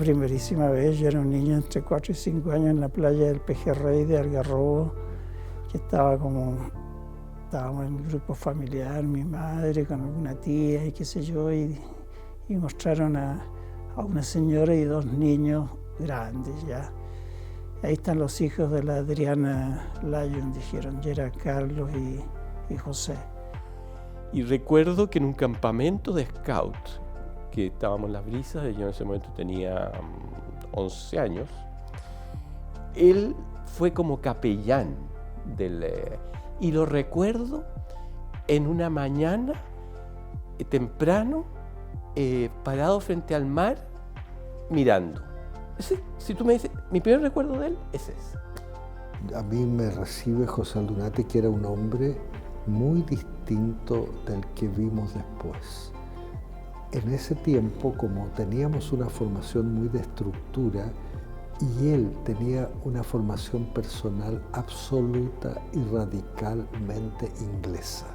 Primerísima vez, yo era un niño entre 4 y 5 años en la playa del Pejerrey de Algarrobo, que estábamos en un grupo familiar, mi madre con alguna tía y qué sé yo, y mostraron a una señora y 2 niños grandes ya. Ahí están los hijos de la Adriana Lyon, dijeron, y era Carlos y José. Y recuerdo que en un campamento de scout, que estábamos en Las Brisas, yo en ese momento tenía 11 años, él fue como capellán y lo recuerdo en una mañana temprano, parado frente al mar, mirando. Si tú me dices, mi primer recuerdo de él es ese. A mí me recibe José Aldunate, que era un hombre muy distinto del que vimos después. En ese tiempo, como teníamos una formación muy de estructura, y él tenía una formación personal absoluta y radicalmente inglesa.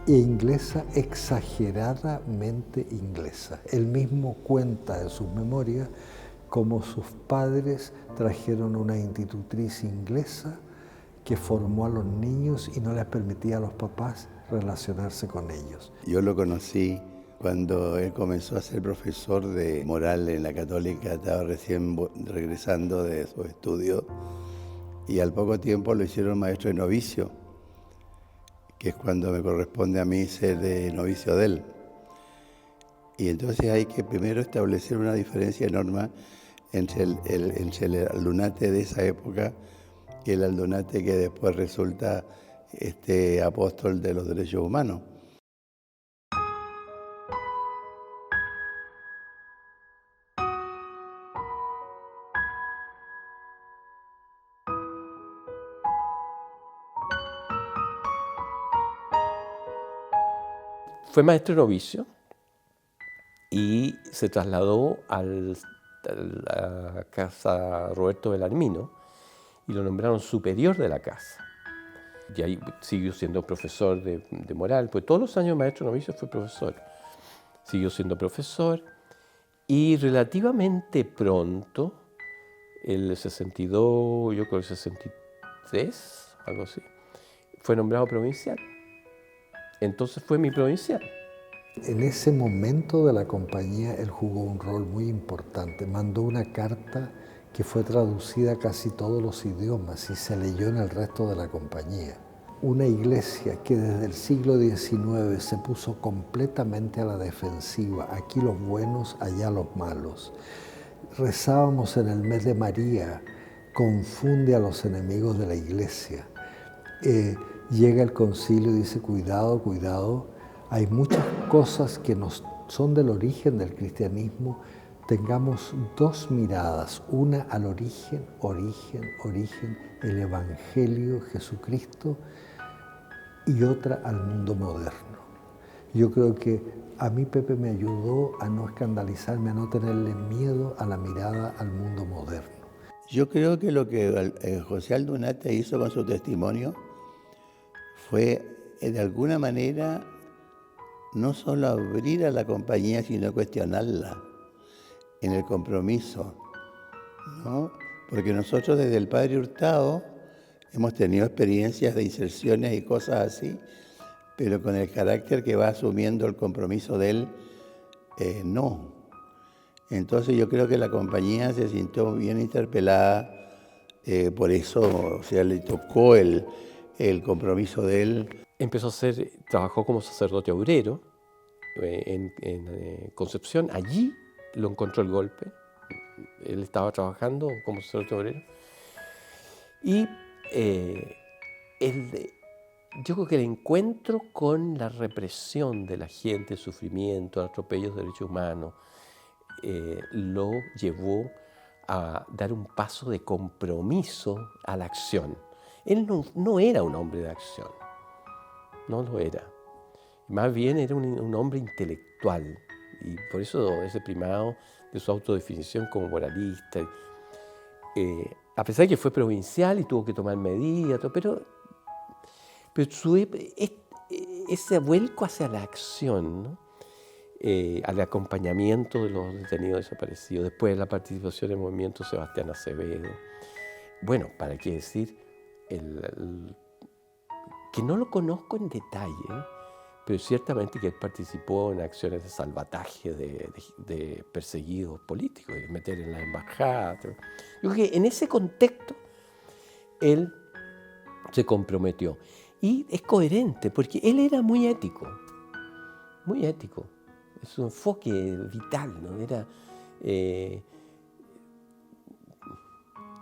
E inglesa, exageradamente inglesa. Él mismo cuenta en sus memorias cómo sus padres trajeron una institutriz inglesa que formó a los niños y no les permitía a los papás relacionarse con ellos. Yo lo conocí cuando él comenzó a ser profesor de moral en la Católica, estaba recién regresando de sus estudios y al poco tiempo lo hicieron maestro de novicio, que es cuando me corresponde a mí ser de novicio de él. Y entonces hay que primero establecer una diferencia enorme entre el Aldunate de esa época y el Aldunate que después resulta apóstol de los derechos humanos. Fue maestro novicio y se trasladó a la casa Roberto Belarmino y lo nombraron superior de la casa. Y ahí siguió siendo profesor de moral, pues todos los años maestro novicio fue profesor. Siguió siendo profesor y relativamente pronto, el 62, yo creo el 63, algo así, fue nombrado provincial. Entonces fue mi provincial. En ese momento de la compañía él jugó un rol muy importante. Mandó una carta que fue traducida a casi todos los idiomas y se leyó en el resto de la compañía. Una iglesia que desde el siglo XIX se puso completamente a la defensiva, aquí los buenos, allá los malos. Rezábamos en el mes de María, confunde a los enemigos de la iglesia. Llega el concilio y dice, cuidado, cuidado, hay muchas cosas que son del origen del cristianismo. Tengamos 2 miradas, una al origen, el Evangelio, Jesucristo, y otra al mundo moderno. Yo creo que a mí Pepe me ayudó a no escandalizarme, a no tenerle miedo a la mirada al mundo moderno. Yo creo que lo que José Aldunate hizo con su testimonio fue, de alguna manera, no solo abrir a la compañía, sino cuestionarla en el compromiso, ¿no? Porque nosotros desde el Padre Hurtado hemos tenido experiencias de inserciones y cosas así, pero con el carácter que va asumiendo el compromiso de él, no. Entonces yo creo que la compañía se sintió bien interpelada, por eso, o sea, le tocó el compromiso de él. Trabajó como sacerdote obrero en Concepción. Allí lo encontró el golpe. Él estaba trabajando como sacerdote obrero. Y yo creo que el encuentro con la represión de la gente, el sufrimiento, el atropello de derechos humanos, lo llevó a dar un paso de compromiso a la acción. Él no era un hombre de acción, no lo era. Más bien era un hombre intelectual, y por eso ese primado de su autodefinición como moralista. A pesar de que fue provincial y tuvo que tomar medidas, pero ese vuelco hacia la acción, ¿no? Al acompañamiento de los detenidos desaparecidos, después de la participación en el movimiento Sebastián Acevedo. Bueno, para qué decir, que no lo conozco en detalle, pero ciertamente que él participó en acciones de salvataje de perseguidos políticos, de meter en la embajada. Yo creo que en ese contexto él se comprometió. Y es coherente, porque él era muy ético, muy ético. Es su enfoque vital, ¿no?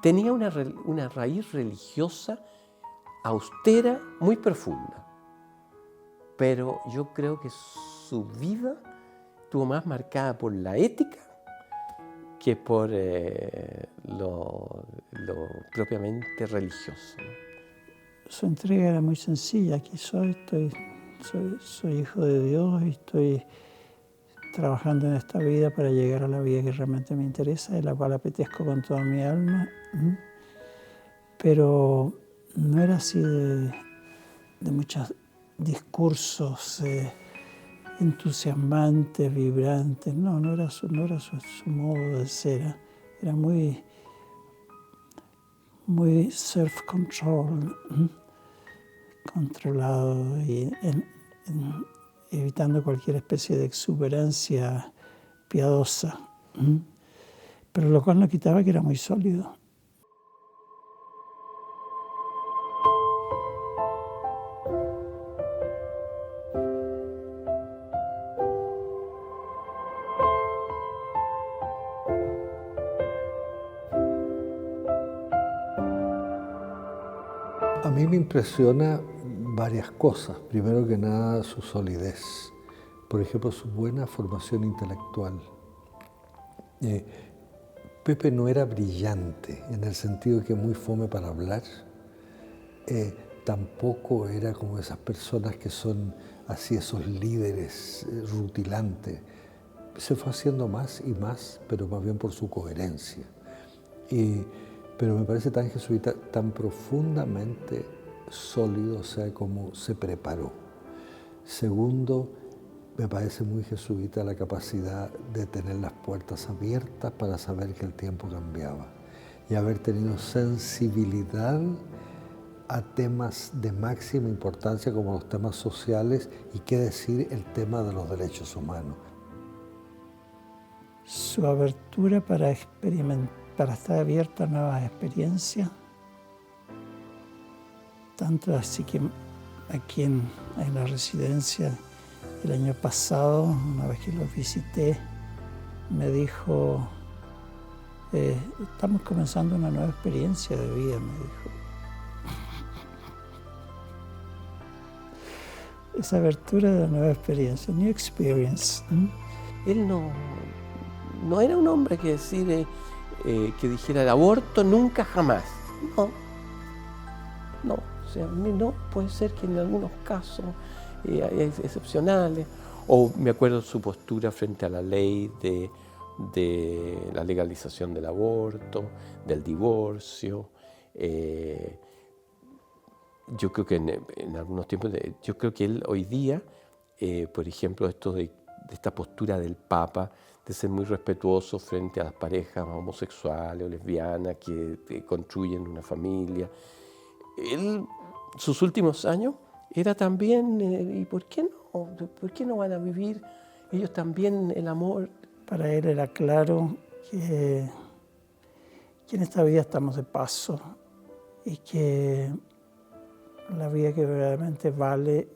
Tenía una raíz religiosa austera, muy profunda. Pero yo creo que su vida estuvo más marcada por la ética que por lo propiamente religioso, ¿no? Su entrega era muy sencilla. Aquí soy hijo de Dios y estoy trabajando en esta vida para llegar a la vida que realmente me interesa, de la cual apetezco con toda mi alma. Pero no era así de muchos discursos entusiasmantes, vibrantes. No era su modo de ser. Era muy self-control, controlado y evitando cualquier especie de exuberancia piadosa, pero lo cual no quitaba que era muy sólido. A mí me impresiona varias cosas. Primero que nada, su solidez. Por ejemplo, su buena formación intelectual. Pepe no era brillante, en el sentido de que muy fome para hablar. Tampoco era como esas personas que son así, esos líderes rutilantes. Se fue haciendo más y más, pero más bien por su coherencia. Pero me parece tan jesuita, tan profundamente sólido, o sea, como se preparó. Segundo, me parece muy jesuita la capacidad de tener las puertas abiertas para saber que el tiempo cambiaba y haber tenido sensibilidad a temas de máxima importancia como los temas sociales y qué decir el tema de los derechos humanos. Su abertura para estar abierta a nuevas experiencias, tanto así que aquí en la residencia el año pasado, una vez que los visité, me dijo, estamos comenzando una nueva experiencia de vida, me dijo. Esa abertura de la nueva experiencia, new experience. Él no era un hombre que que dijera el aborto nunca jamás. No, o sea, no, puede ser que en algunos casos excepcionales, o me acuerdo su postura frente a la ley de la legalización del aborto, del divorcio. Yo creo que en algunos tiempos, yo creo que él hoy día, por ejemplo, esto de esta postura del Papa, de ser muy respetuoso frente a las parejas homosexuales o lesbianas que construyen una familia. Él, sus últimos años, era también, ¿y por qué no? ¿Por qué no van a vivir ellos también el amor? Para él era claro que en esta vida estamos de paso y que la vida que verdaderamente vale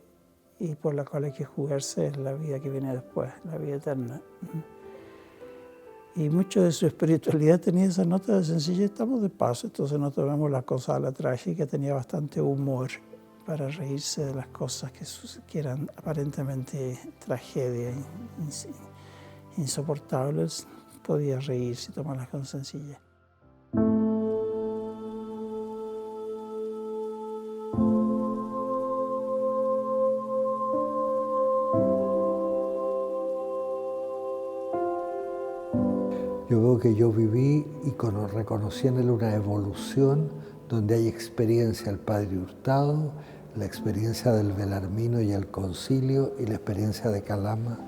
y por la cual hay que jugarse es la vida que viene después, la vida eterna. Y mucho de su espiritualidad tenía esa nota de sencillez, estamos de paso, entonces no tomemos las cosas a la trágica, tenía bastante humor para reírse de las cosas que eran aparentemente tragedias insoportables. podía reírse y tomarlas con sencillez. Yo veo que yo viví y reconocí en él una evolución donde hay experiencia del Padre Hurtado, la experiencia del Belarmino y el Concilio y la experiencia de Calama.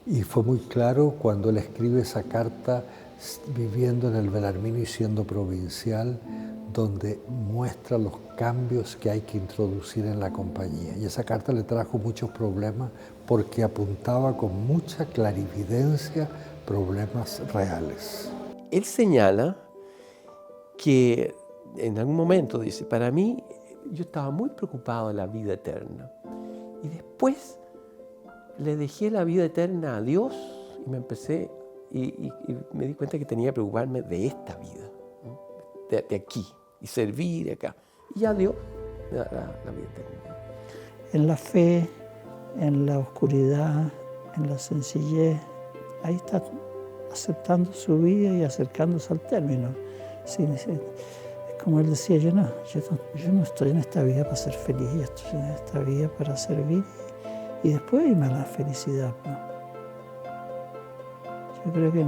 Y fue muy claro cuando él escribe esa carta viviendo en el Belarmino y siendo provincial, donde muestra los cambios que hay que introducir en la compañía. Y esa carta le trajo muchos problemas porque apuntaba con mucha clarividencia problemas reales. Él señala que en algún momento dice, para mí yo estaba muy preocupado de la vida eterna y después le dejé la vida eterna a Dios y me empecé y me di cuenta que tenía que preocuparme de esta vida, ¿no? de aquí, y servir acá. Y ya Dios me dará la vida eterna. En la fe, en la oscuridad, en la sencillez, ahí está aceptando su vida y acercándose al término. Sí, es como él decía, yo no estoy en esta vida para ser feliz, yo estoy en esta vida para servir y después irme a la felicidad, ¿no? Yo creo que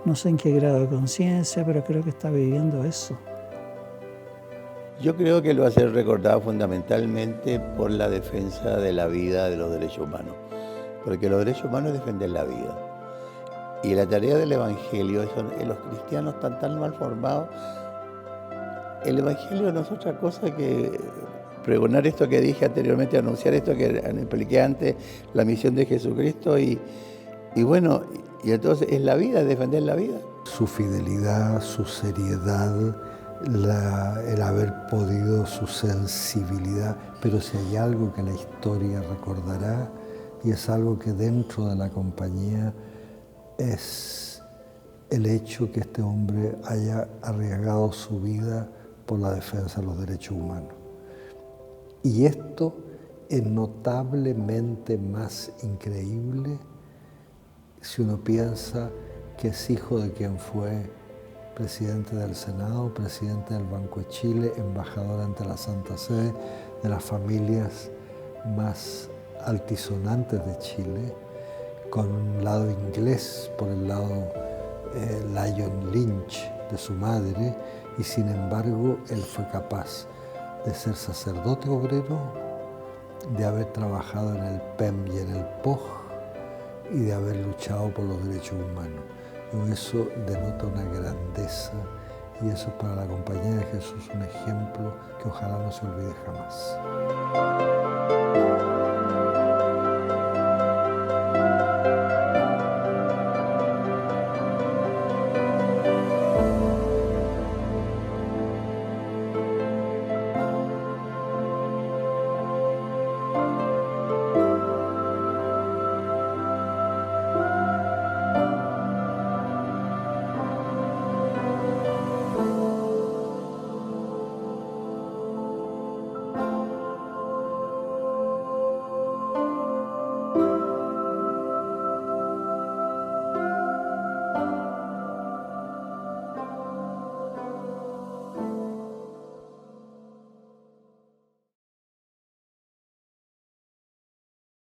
no sé en qué grado de conciencia, pero creo que está viviendo eso. Yo creo que lo va a ser recordado fundamentalmente por la defensa de la vida, de los derechos humanos, porque los derechos humanos es defender la vida. Y la tarea del Evangelio, los cristianos están tan mal formados. El Evangelio no es otra cosa que pregonar esto que dije anteriormente, anunciar esto que expliqué antes, la misión de Jesucristo y bueno, y entonces es la vida, es defender la vida. Su fidelidad, su seriedad, el haber podido, su sensibilidad, pero si hay algo que la historia recordará, y es algo que dentro de la compañía es el hecho que este hombre haya arriesgado su vida por la defensa de los derechos humanos. Y esto es notablemente más increíble si uno piensa que es hijo de quien fue presidente del Senado, presidente del Banco de Chile, embajador ante la Santa Sede, de las familias más altisonantes de Chile, con un lado inglés, por el lado Lyon Lynch de su madre, y sin embargo él fue capaz de ser sacerdote obrero, de haber trabajado en el PEM y en el POG y de haber luchado por los derechos humanos. Y eso denota una grandeza y eso es para la Compañía de Jesús un ejemplo que ojalá no se olvide jamás.